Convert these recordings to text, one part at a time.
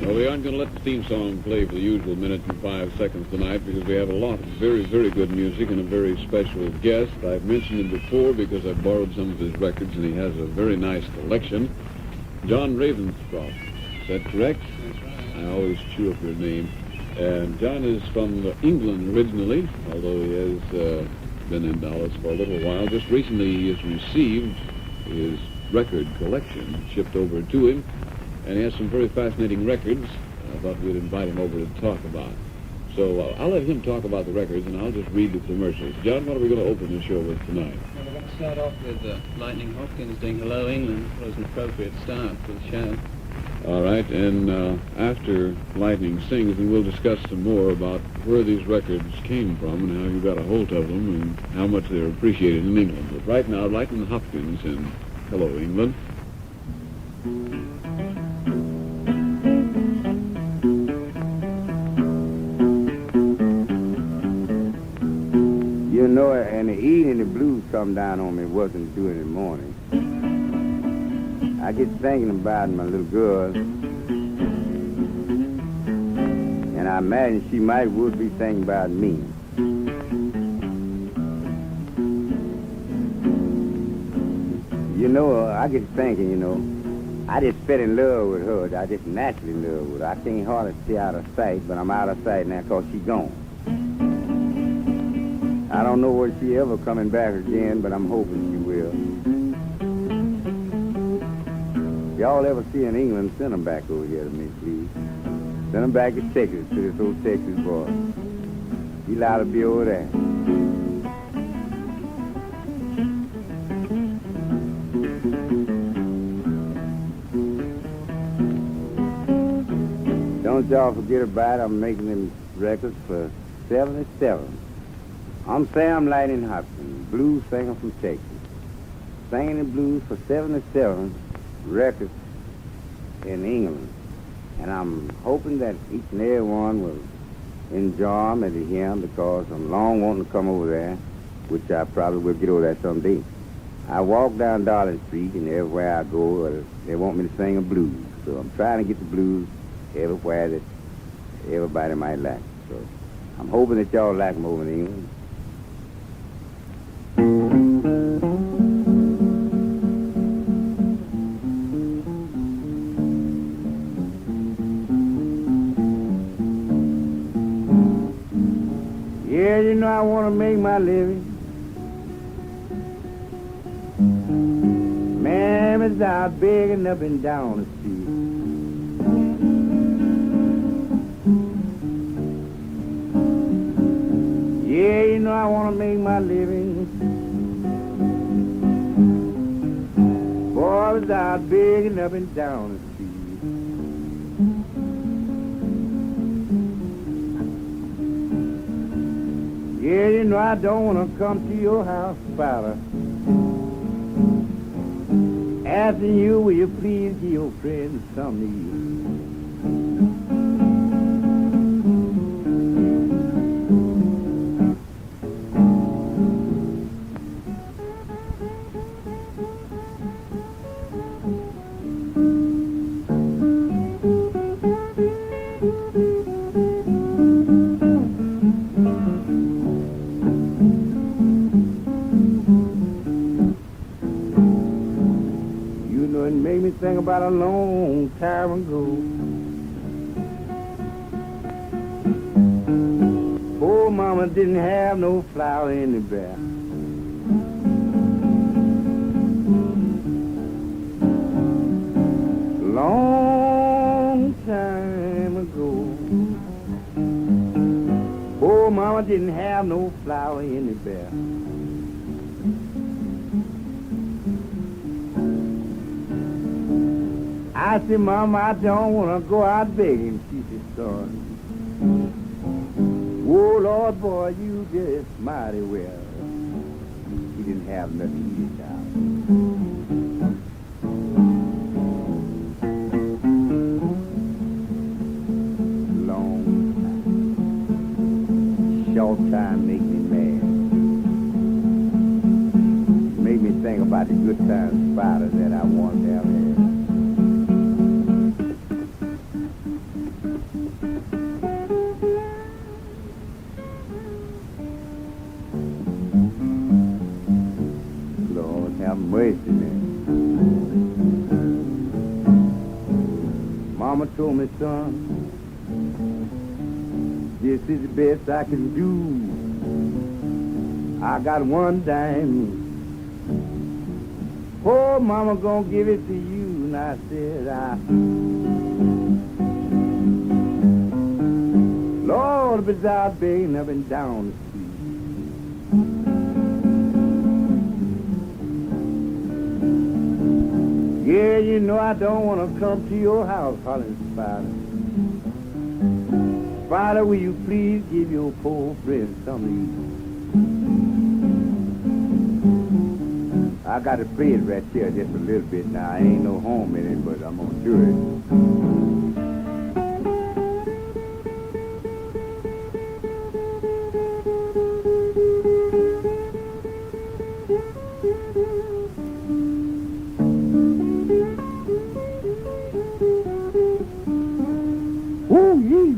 Well, we aren't going to let the theme song play for the usual minute and 5 seconds tonight because we have a lot of very, very good music and a very special guest. I've mentioned him before because I borrowed some of his records, and he has a very nice collection. John Ravenscroft. Is that correct? That's right. I always chew up your name. And John is from England originally, although he has been in Dallas for a little while. Just recently he has received his record collection shipped over to him, and he has some very fascinating records I thought we'd invite him over to talk about. So I'll let him talk about the records, and I'll just read the commercials. John, what are we going to open the show with tonight? Well, we're going to start off with Lightning Hopkins doing Hello England. It was an appropriate start for the show. All right, and after Lightning sings, then we'll discuss some more about where these records came from and how you got a hold of them and how much they're appreciated in England. But right now, Lightning Hopkins and Hello England. You know, and the evening the blues come down on me wasn't due in the morning. I get thinking about my little girl, and I imagine she would be thinking about me. You know, I get thinking, you know, I just fell in love with her. I just naturally in love with her. I can't hardly stay out of sight, but I'm out of sight now because she's gone. I don't know whether she ever coming back again, but I'm hoping she will. Y'all ever see in England, send them back over here to me, please. Send them back to Texas, to this old Texas boy. He allowed to be over there. Don't y'all forget about it. I'm making them records for 77. I'm Sam Lightning Hopkins, blues singer from Texas. Singing the blues for 77 records in England. And I'm hoping that each and every one will enjoy them and hear them, because I'm long wanting to come over there, which I probably will get over there someday. I walk down Darling Street, and everywhere I go, they want me to sing a blues. So I'm trying to get the blues everywhere that everybody might like. So I'm hoping that y'all like them over in England. Yeah, you know I want to make my living. Man, it's out begging up and down the street. Yeah, you know I want to make my living. Boy, it's out begging up and down the street. Yeah, you know I don't want to come to your house, Father, asking you, will you please give your friends some to eat? Think about a long time ago. Poor mama didn't have no flour in the bath. Long time ago. Poor mama didn't have no flour in the bath. I said, Mama, I don't want to go out begging. She said, son, oh, Lord, boy, you just mighty well. He didn't have nothing to eat now. Long time. Short time make me mad. Make me think about the good time spider that I want to have had. Lord have mercy, man. Mama told me, son, this is the best I can do. I got one dime. Oh, Mama gonna give it to you. And I said, Lord, but I've been up and down the street. Yeah, you know I don't want to come to your house, hollering spider. Spider, will you please give your poor friend something to eat? I got to play it right here just a little bit now. I ain't no home in it, but I'm gonna do it. Ooh, yee.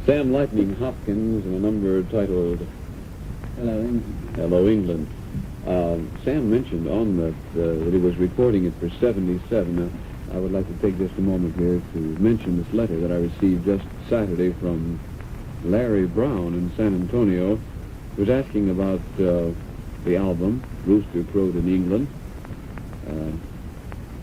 Sam Lightning Hopkins in a number titled Hello, England. Hello, England. Sam mentioned on that he was recording it for 77. I would like to take just a moment here to mention this letter that I received just Saturday from Larry Brown in San Antonio, who was asking about the album, Rooster Crowed in England.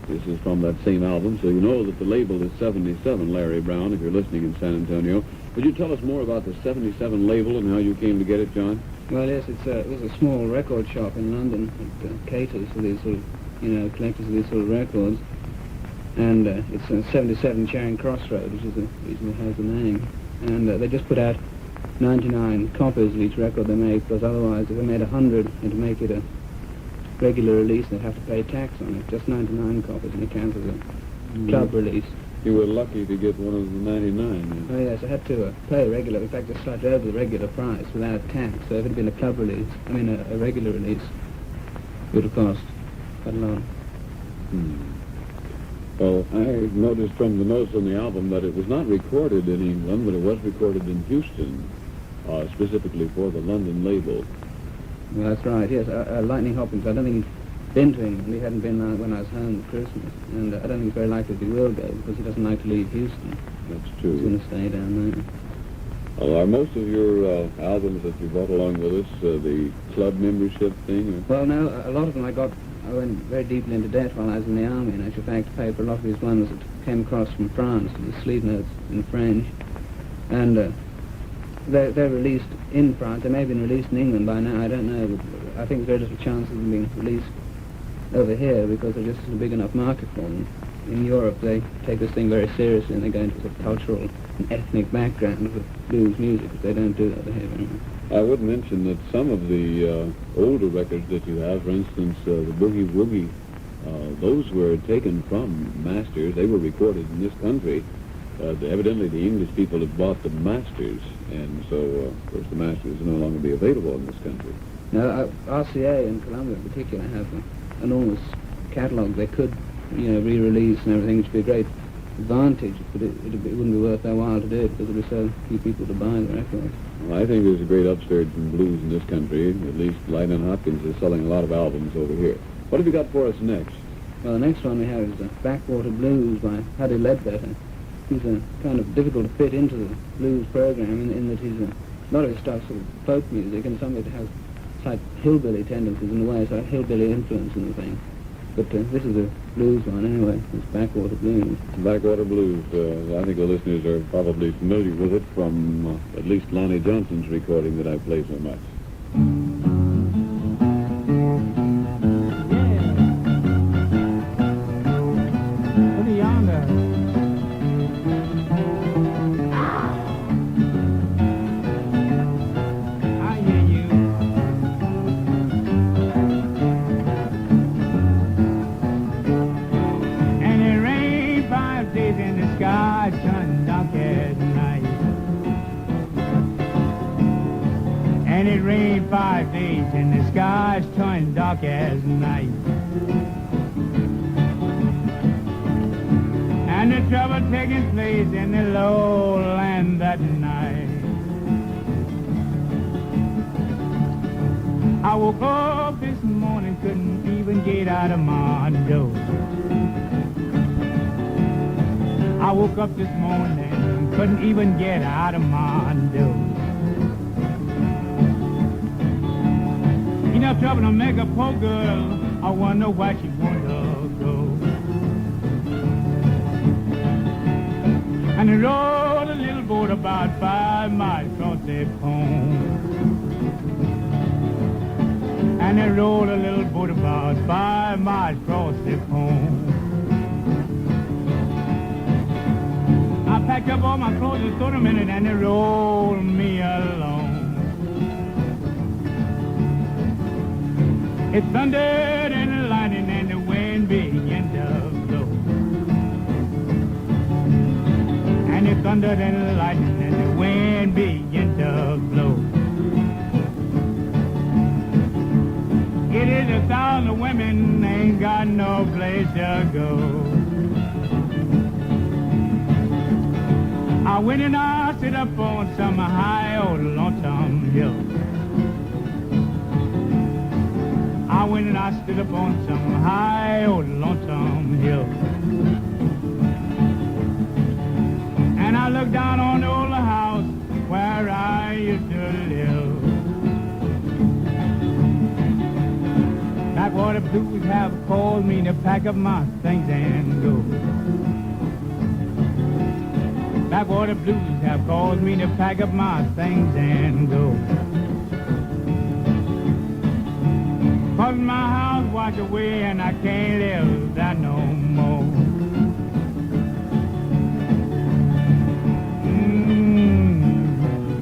This is from that same album, so you know that the label is 77, Larry Brown, if you're listening in San Antonio. Would you tell us more about the 77 label and how you came to get it, John? Well, yes, it was a small record shop in London that caters for these sort of, collectors of these sort of records. And it's 77 Charing Cross Road, which is the reason it has the name. And they just put out 99 copies of each record they make, because otherwise, if they made 100 and to make it a regular release, they'd have to pay tax on it. Just 99 copies, and it counts as a club release. You were lucky to get one of the 99. Oh yes, I had to pay a regular, in fact just slightly over the regular price without tax. So if it had been a club release, a regular release, it would have cost quite a lot. Well, I noticed from the notes on the album that it was not recorded in England, but it was recorded in Houston, specifically for the London label. Well, that's right, yes. Lightning Hopkins, I don't think he's been to England. He hadn't been when I was home at Christmas. And I don't think it's very likely that he will go, because he doesn't like to leave Houston. That's He's true. going to stay down there. Well, are most of your albums that you brought along with us the club membership thing? Or? Well, no, a lot of them I went very deeply into debt while I was in the army, and I actual fact paid for a lot of these ones that came across from France, the sleeve notes in French. And they're released in France. They may have been released in England by now, I don't know, but I think there's very little chance of them being released over here because there just isn't a big enough market for them. In Europe, they take this thing very seriously, and they go into a sort of cultural and ethnic background of blues music, but they don't do that over here very much. I would mention that some of the older records that you have, for instance, the Boogie Woogie, those were taken from masters. They were recorded in this country. Evidently, the English people had bought the masters, and so, of course, the masters will no longer be available in this country. Now, RCA in Colombia in particular have an enormous catalogue. They could, re-release and everything, which would be a great advantage, but it wouldn't be worth their while to do it because there would be so few people to buy the records. Well, I think there's a great upsurge in blues in this country. At least Lightning Hopkins is selling a lot of albums over here. What have you got for us next? Well, the next one we have is Backwater Blues by Paddy Ledbetter. He's kind of difficult to fit into the blues program in that he's a lot of his stuff sort of folk music, and some of it has slight hillbilly tendencies in a way, so hillbilly influence in the thing. But this is a blues one anyway. It's Backwater Blues. Backwater Blues. I think the listeners are probably familiar with it from at least Lonnie Johnson's recording that I play so much. Look yonder. And it rained 5 days and the skies turned dark as night. And the trouble taking place in the lowland that night. I woke up this morning, couldn't even get out of my door. I woke up this morning, couldn't even get out of my door. Enough trouble to make a poor girl, I wonder why she wanna go. And they rowed a little boat about 5 miles across the pond. And they rowed a little boat about 5 miles across the pond. I packed up all my clothes and stored them in it, and they rolled me along. It thundered and the lightning and the wind began to blow. And it thundered and the lightning and the wind began to blow. It is 1,000 women ain't got no place to go. I went and I sit up on some high old lonesome hill. I went and I stood up on some high old lonesome hill. And I looked down on the old house where I used to live. Backwater blues have called me to pack up my things and go. Backwater blues have called me to pack up my things and go. 'Cause my house washed away and I can't live there no more.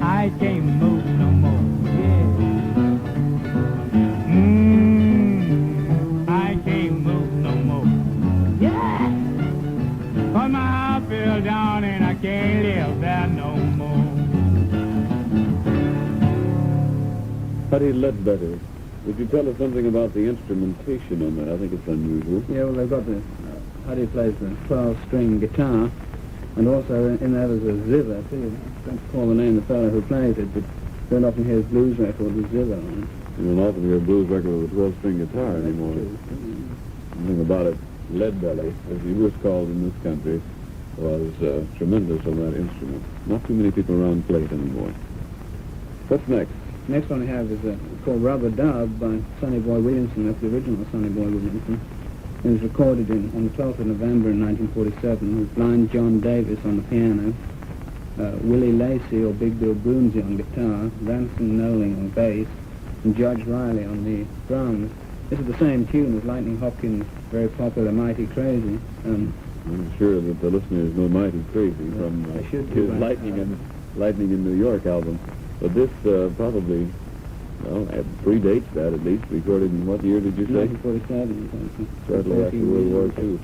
I can't move no more. Yeah. I can't move no more. Yeah. 'Cause my house fell down and I can't live there no more. Putty Ledbetter, would you tell us something about the instrumentation on that? I think it's unusual. Yeah, well, they've got the, Huddy plays the 12-string guitar, and also in there there's a zither, too. I don't recall the name of the fellow who plays it, but you don't often hear his blues record with zither on it. You don't often hear a blues record with a 12-string guitar anymore. Something about it, Leadbelly, as he was called in this country, was tremendous on that instrument. Not too many people around play it anymore. What's next? Next one we have is called Rubber Dub by Sonny Boy Williamson. That's the original Sonny Boy Williamson. It was recorded on the 12th of November in 1947 with blind John Davis on the piano, Willie Lacey or Big Bill Boonsey on guitar, Ransom Noling on bass, and Judge Riley on the drums. This is the same tune as Lightning Hopkins' very popular Mighty Crazy. I'm sure that the listeners know Mighty Crazy from his Lightning in New York album. But this probably, well, predates that at least. Recorded in what year did you say? 1947. Shortly after World War II.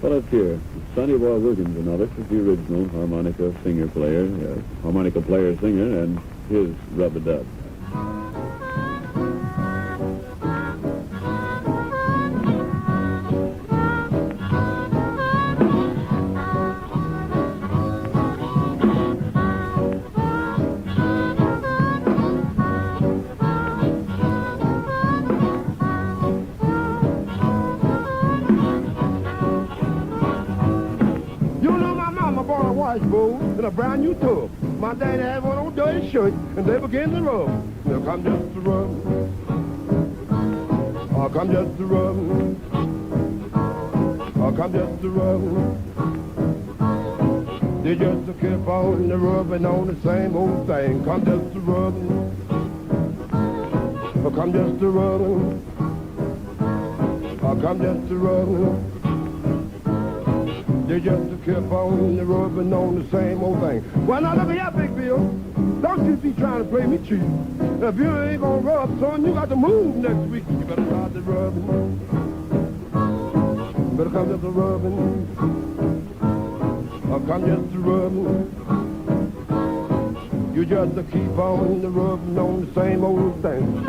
Well, let's hear Sonny Boy Williamson. Now, this is the original harmonica singer-player, harmonica player-singer, and his rub-a-dub. In a brand new tub. My daddy had one old dirty shirt, and they began to rub. Now come just to rub. Oh, come just to rub. Oh, come just to rub. They just keep on the rubbing on the same old thing. Come just to rub. Oh, come just to rub. Oh, come just to rub. They just kept on the rubbing on the same old thing. Well, now look at here, Big Bill. Don't you be trying to play me cheap. If you ain't gonna rub, son, you got to move next week. You better start the rubbing. Better come just a rubbing. Or come just a rubbing. You just keep on the rubbing on the same old thing.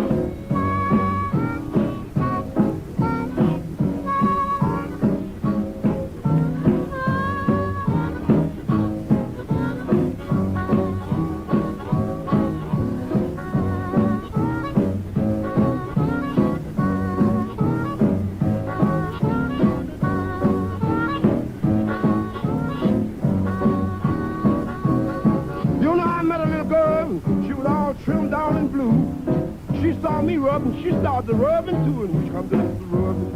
Trimmed down in blue. She saw me rubbing, she started rubbing too, and we come just to rubbing.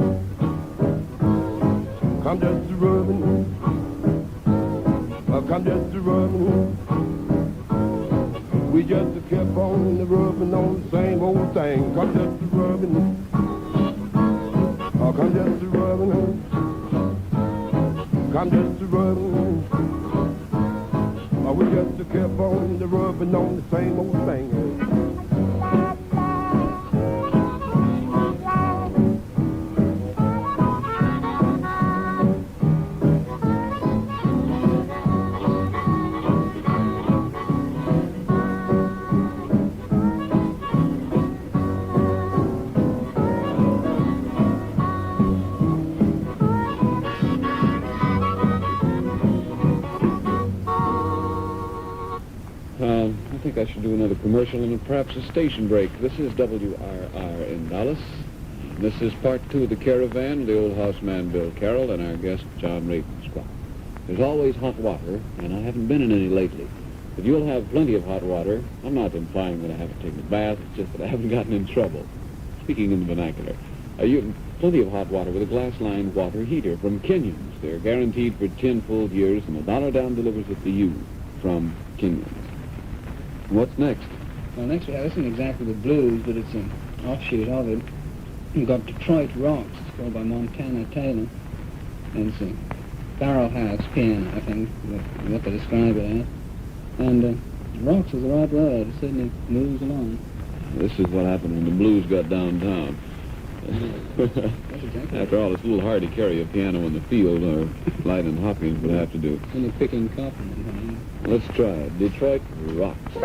Come just to rubbing. Come just to rubbing. We just kept on the rubbing on the same old thing. Come just to rubbing. Come just to rubbing. Come just to rubbing. We just kept on the rubbing on the same old thing. I think I should do another commercial and perhaps a station break. This is WRR in Dallas. This is part 2 of the Caravan, the old houseman Bill Carroll and our guest John Ravenscroft. There's always hot water, and I haven't been in any lately. But you'll have plenty of hot water. I'm not implying that I haven't taken a bath, it's just that I haven't gotten in trouble. Speaking in the vernacular. You have plenty of hot water with a glass-lined water heater from Kenyon's. They're guaranteed for 10 full years, and $1 down delivers it to you from Kenyon's. What's next? Well, next we have, this isn't exactly the blues, but it's an offshoot of it. We've got Detroit Rocks. It's called by Montana Taylor. And it's a barrel house piano, I think, what they describe it as. And rocks is the right word. It certainly moves along. This is what happened when the blues got downtown. Exactly. After all, it's a little hard to carry a piano in the field, or Light and Hopkins would have to do. Only picking cotton. Let's try it. Detroit Rocks.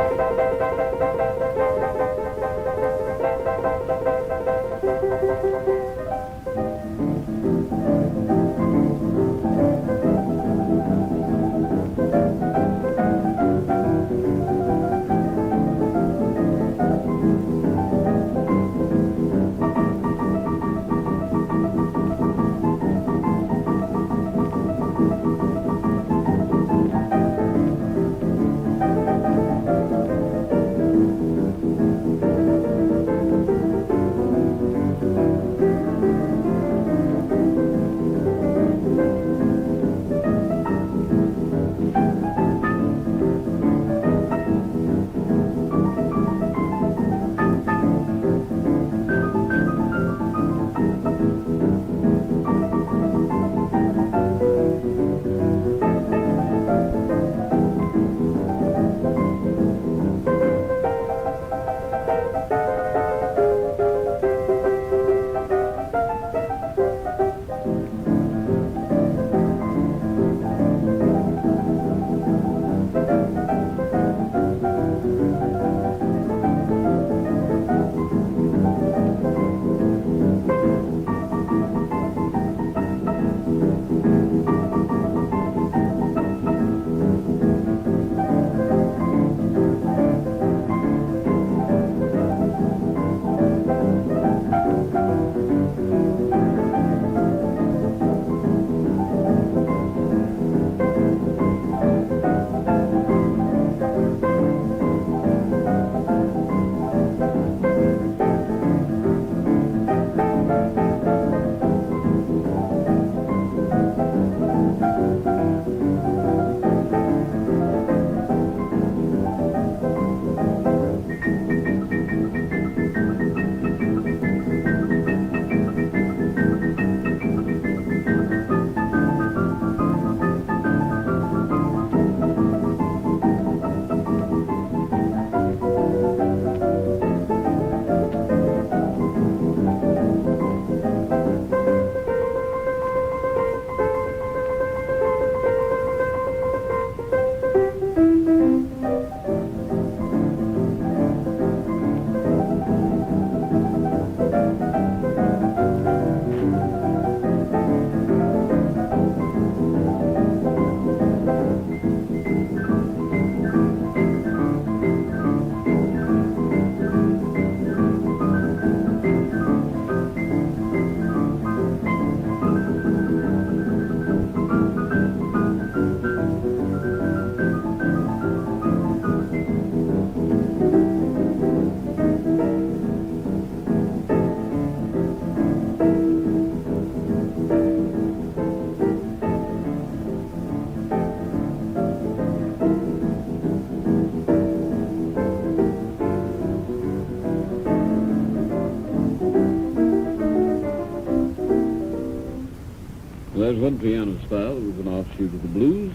there's one piano style that was an offshoot of the blues,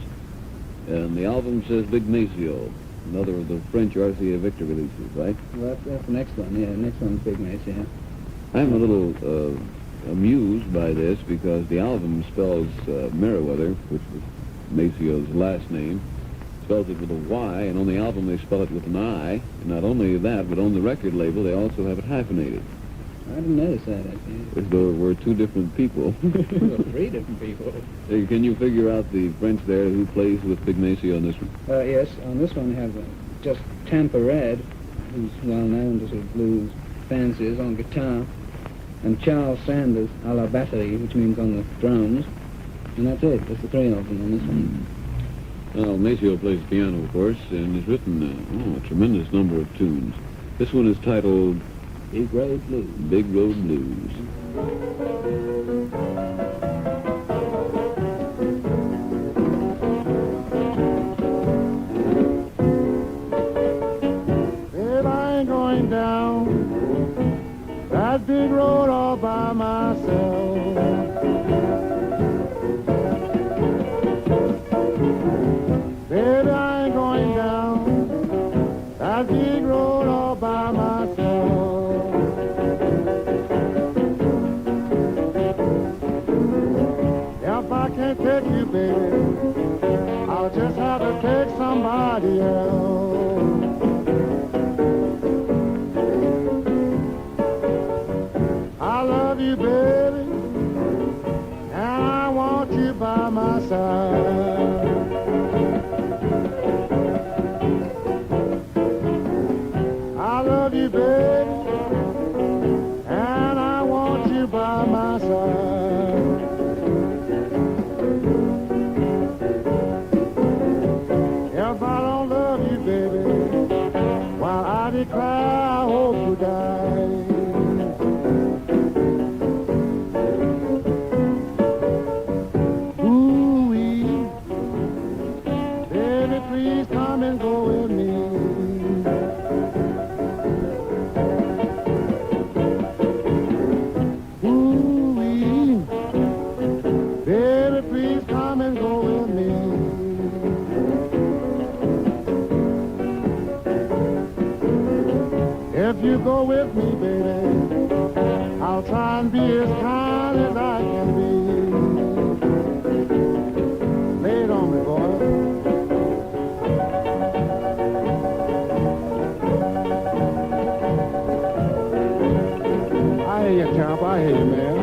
and the album says Big Maceo, another of the French RCA Victor releases, right? Well, that's the next one, yeah. The next one's Big Mace, yeah. I'm a little amused by this because the album spells Meriwether, which was Maceo's last name, spells it with a Y, and on the album they spell it with an I. And not only that, but on the record label they also have it hyphenated. I didn't notice that, actually. As though it were two different people. Well, three different people. Hey, can you figure out the French there who plays with Big Maceo on this one? Yes, on this one we have just Tampa Red, who's well known to sort of blues fanciers, on guitar, and Charles Sanders a la batterie, which means on the drums, and that's it. That's the three of them on this one. Well, Maceo plays the piano, of course, and has written a tremendous number of tunes. This one is titled Big Road Blues. Big Road Blues. Said I ain't going down that big road all by myself. Baby, I ain't going down that big road all by myself. If I can't take you, baby, I'll just have to take somebody else. I love you, baby, and I want you by my side. I love you, baby, and I want you by my side. If I don't love you, baby, while I declare I hope you die. Ooh-wee, baby, please come and go with me. Ooh-wee, baby, please come and go with me. If you go with me, baby, I'll try and be as kind as I can be. Lay it on me, boy. I hear you, Camp. I hear you, man.